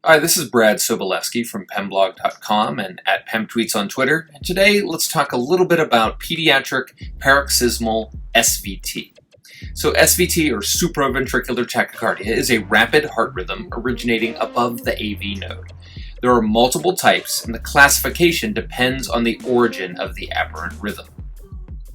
Hi, this is Brad Sobolewski from PEMBlog.com and at PEMTweets on Twitter. And today, let's talk a little bit about pediatric paroxysmal SVT. So SVT, or supraventricular tachycardia, is a rapid heart rhythm originating above the AV node. There are multiple types, and the classification depends on the origin of the aberrant rhythm.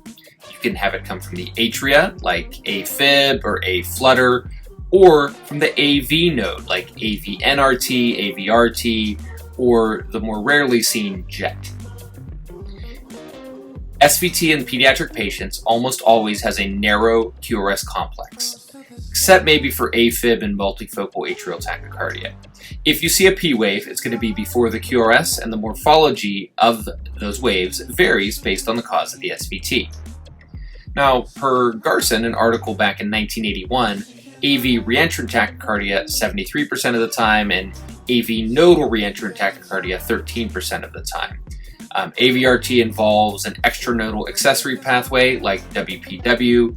You can have it come from the atria, like AFib or A-flutter, or from the AV node, like AVNRT, AVRT, or the more rarely seen JET. SVT in pediatric patients almost always has a narrow QRS complex, except maybe for AFib and multifocal atrial tachycardia. If you see a P wave, it's going to be before the QRS, and the morphology of those waves varies based on the cause of the SVT. Now, per Garson, an article back in 1981, AV reentrant tachycardia 73% of the time, and AV nodal reentrant tachycardia 13% of the time. AVRT involves an extranodal accessory pathway like WPW.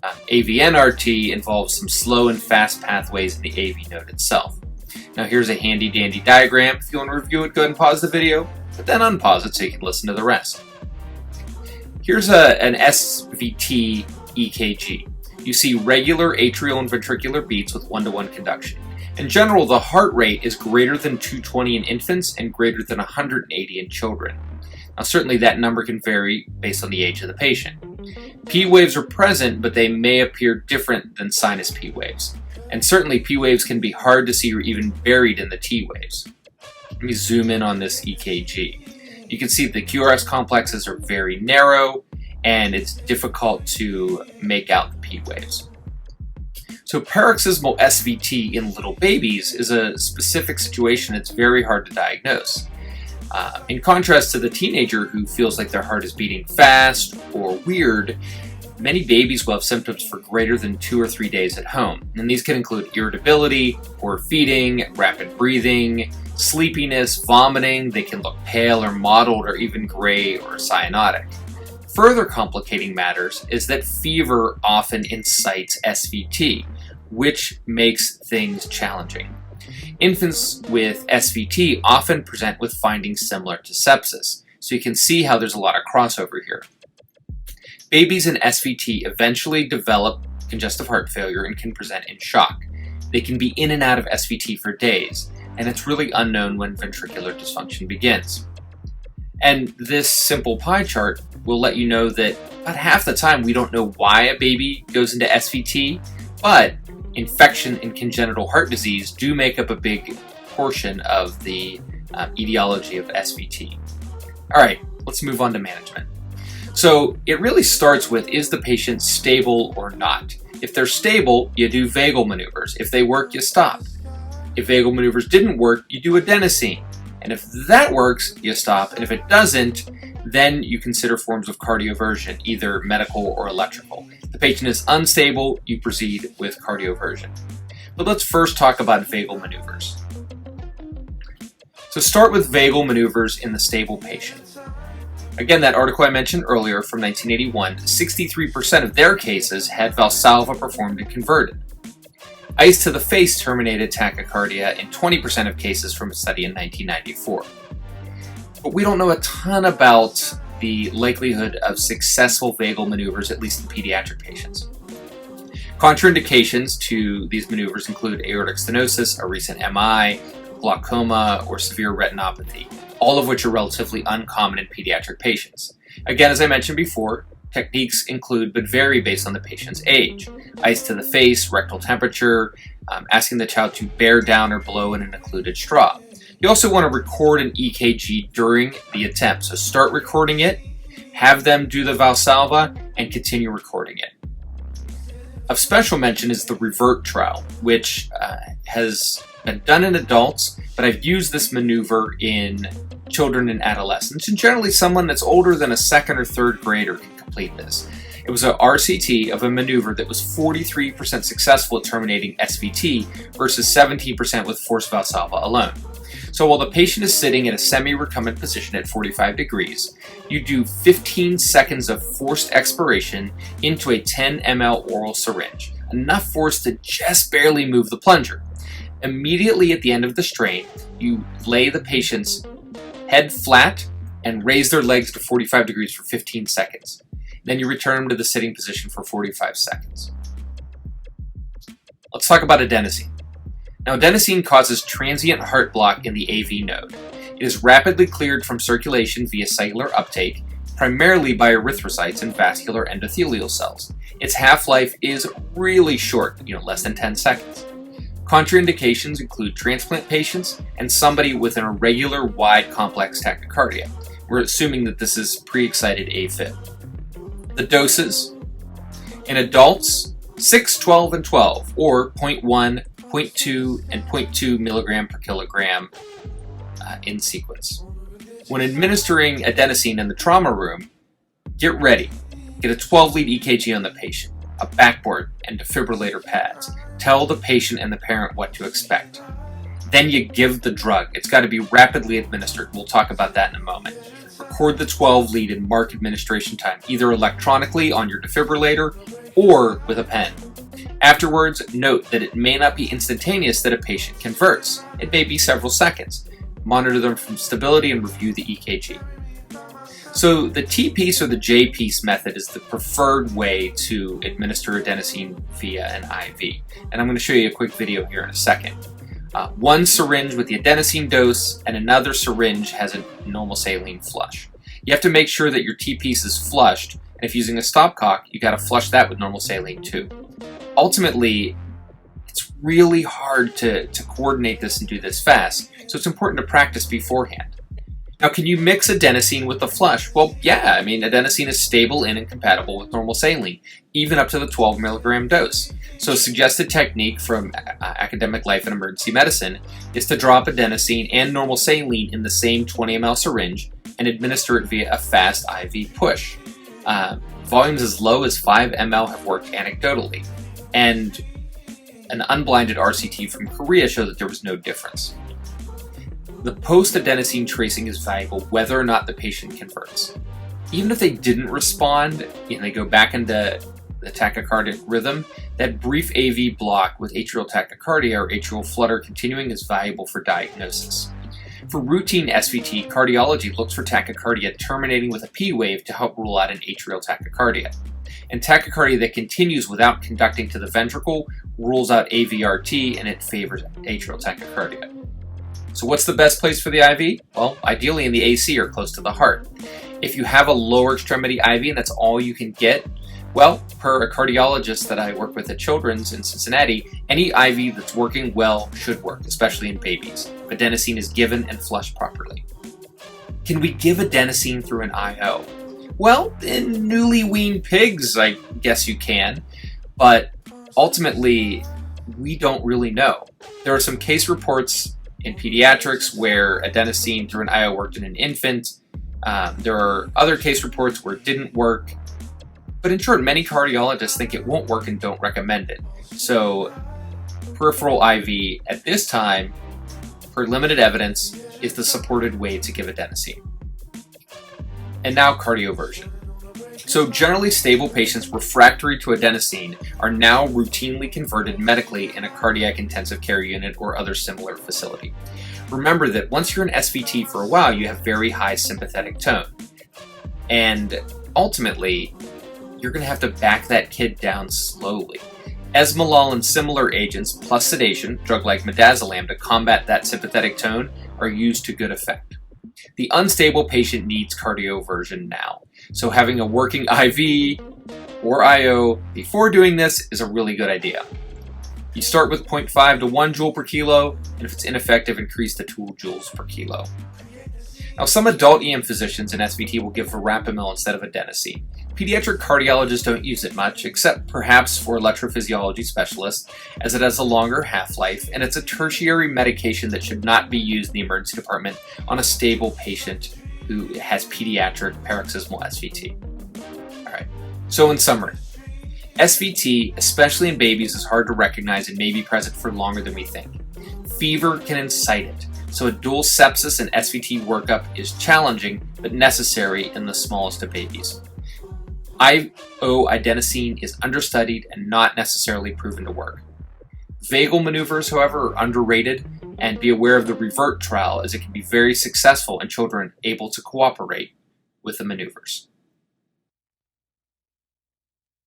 AVNRT involves some slow and fast pathways in the AV node itself. Now here's a handy dandy diagram. If you want to review it, go ahead and pause the video, but then unpause it so you can listen to the rest. Here's an SVT EKG. You see regular atrial and ventricular beats with one-to-one conduction. In general, the heart rate is greater than 220 in infants and greater than 180 in children. Now, certainly that number can vary based on the age of the patient. P waves are present, but they may appear different than sinus P waves. And certainly P waves can be hard to see or even buried in the T waves. Let me zoom in on this EKG. You can see the QRS complexes are very narrow, and it's difficult to make out the P waves. So paroxysmal SVT in little babies is a specific situation that's very hard to diagnose. In contrast to the teenager who feels like their heart is beating fast or weird, many babies will have symptoms for greater than 2 or 3 days at home. And these can include irritability, poor feeding, rapid breathing, sleepiness, vomiting. They can look pale or mottled or even gray or cyanotic. Further complicating matters is that fever often incites SVT, which makes things challenging. Infants with SVT often present with findings similar to sepsis, so you can see how there's a lot of crossover here. Babies in SVT eventually develop congestive heart failure and can present in shock. They can be in and out of SVT for days, and it's really unknown when ventricular dysfunction begins. And this simple pie chart will let you know that about half the time we don't know why a baby goes into SVT, but infection and congenital heart disease do make up a big portion of the etiology of SVT. All right, let's move on to management. So it really starts with, is the patient stable or not? If they're stable, you do vagal maneuvers. If they work, you stop. If vagal maneuvers didn't work, you do adenosine. And if that works, you stop. And if it doesn't, then you consider forms of cardioversion, either medical or electrical. If the patient is unstable, you proceed with cardioversion. But let's first talk about vagal maneuvers. So start with vagal maneuvers in the stable patient. Again, that article I mentioned earlier from 1981, 63% of their cases had Valsalva performed and converted. Ice to the face terminated tachycardia in 20% of cases from a study in 1994. But we don't know a ton about the likelihood of successful vagal maneuvers, at least in pediatric patients. Contraindications to these maneuvers include aortic stenosis, a recent MI, glaucoma, or severe retinopathy, all of which are relatively uncommon in pediatric patients. Again, as I mentioned before, techniques include but vary based on the patient's age. Ice to the face, rectal temperature, asking the child to bear down or blow in an occluded straw. You also want to record an EKG during the attempt. So start recording it, have them do the Valsalva, and continue recording it. Of special mention is the revert trial, which has been done in adults, but I've used this maneuver in children and adolescents, and generally someone that's older than a second or third grader can complete this. It was a RCT of a maneuver that was 43% successful at terminating SVT versus 17% with forced Valsalva alone. So while the patient is sitting in a semi-recumbent position at 45 degrees, you do 15 seconds of forced expiration into a 10 ml oral syringe, enough force to just barely move the plunger. Immediately at the end of the strain, you lay the patient's head flat and raise their legs to 45 degrees for 15 seconds. Then you return them to the sitting position for 45 seconds. Let's talk about adenosine. Now, adenosine causes transient heart block in the AV node. It is rapidly cleared from circulation via cellular uptake, primarily by erythrocytes and vascular endothelial cells. Its half-life is really short, less than 10 seconds. Contraindications include transplant patients and somebody with an irregular wide complex tachycardia. We're assuming that this is pre-excited AFib. The doses: in adults, 6, 12, and 12, or 0.1, 0.2, and 0.2 milligram per kilogram in sequence. When administering adenosine in the trauma room, get ready. Get a 12-lead EKG on the patient, a backboard, and defibrillator pads. Tell the patient and the parent what to expect. Then you give the drug. It's got to be rapidly administered. We'll talk about that in a moment. Record the 12-lead and mark administration time, either electronically on your defibrillator or with a pen. Afterwards, note that it may not be instantaneous that a patient converts. It may be several seconds. Monitor them from stability and review the EKG. So the T-piece or the J-piece method is the preferred way to administer adenosine via an IV. And I'm going to show you a quick video here in a second. One syringe with the adenosine dose and another syringe has a normal saline flush. You have to make sure that your T-piece is flushed, and if using a stopcock, you got to flush that with normal saline too. Ultimately, it's really hard to coordinate this and do this fast, so it's important to practice beforehand. Now, can you mix adenosine with the flush? Well, yeah, adenosine is stable in and compatible with normal saline, even up to the 12 milligram dose. So a suggested technique from Academic Life and Emergency Medicine is to drop adenosine and normal saline in the same 20 ml syringe and administer it via a fast IV push. Volumes as low as 5 ml have worked anecdotally, and an unblinded RCT from Korea showed that there was no difference. The post-adenosine tracing is valuable whether or not the patient converts. Even if they didn't respond and they go back into the tachycardic rhythm, that brief AV block with atrial tachycardia or atrial flutter continuing is valuable for diagnosis. For routine SVT, cardiology looks for tachycardia terminating with a P wave to help rule out an atrial tachycardia. And tachycardia that continues without conducting to the ventricle rules out AVRT, and it favors atrial tachycardia. So what's the best place for the IV? Well, ideally in the AC or close to the heart. If you have a lower extremity IV and that's all you can get, well, per a cardiologist that I work with at Children's in Cincinnati, any IV that's working well should work, especially in babies. Adenosine is given and flushed properly. Can we give adenosine through an IO? Well, in newly weaned pigs, I guess you can, but ultimately, we don't really know. There are some case reports in pediatrics where adenosine through an IO worked in an infant. There are other case reports where it didn't work. But in short, many cardiologists think it won't work and don't recommend it. So peripheral IV at this time, per limited evidence, is the supported way to give adenosine. And now cardioversion. So generally stable patients refractory to adenosine are now routinely converted medically in a cardiac intensive care unit or other similar facility. Remember that once you're in SVT for a while, you have very high sympathetic tone. And ultimately, you're going to have to back that kid down slowly. Esmolol and similar agents plus sedation, drug like midazolam, to combat that sympathetic tone are used to good effect. The unstable patient needs cardioversion now. So having a working IV or IO before doing this is a really good idea. You start with 0.5 to 1 joule per kilo, and if it's ineffective, increase to 2 joules per kilo. Now, some adult EM physicians in SVT will give verapamil instead of adenosine. Pediatric cardiologists don't use it much, except perhaps for electrophysiology specialists, as it has a longer half-life, and it's a tertiary medication that should not be used in the emergency department on a stable patient who has pediatric paroxysmal SVT. All right, so in summary, SVT, especially in babies, is hard to recognize and may be present for longer than we think. Fever can incite it, so a dual sepsis and SVT workup is challenging but necessary in the smallest of babies. IO adenosine is understudied and not necessarily proven to work. Vagal maneuvers, however, are underrated, and be aware of the revert trial as it can be very successful in children able to cooperate with the maneuvers.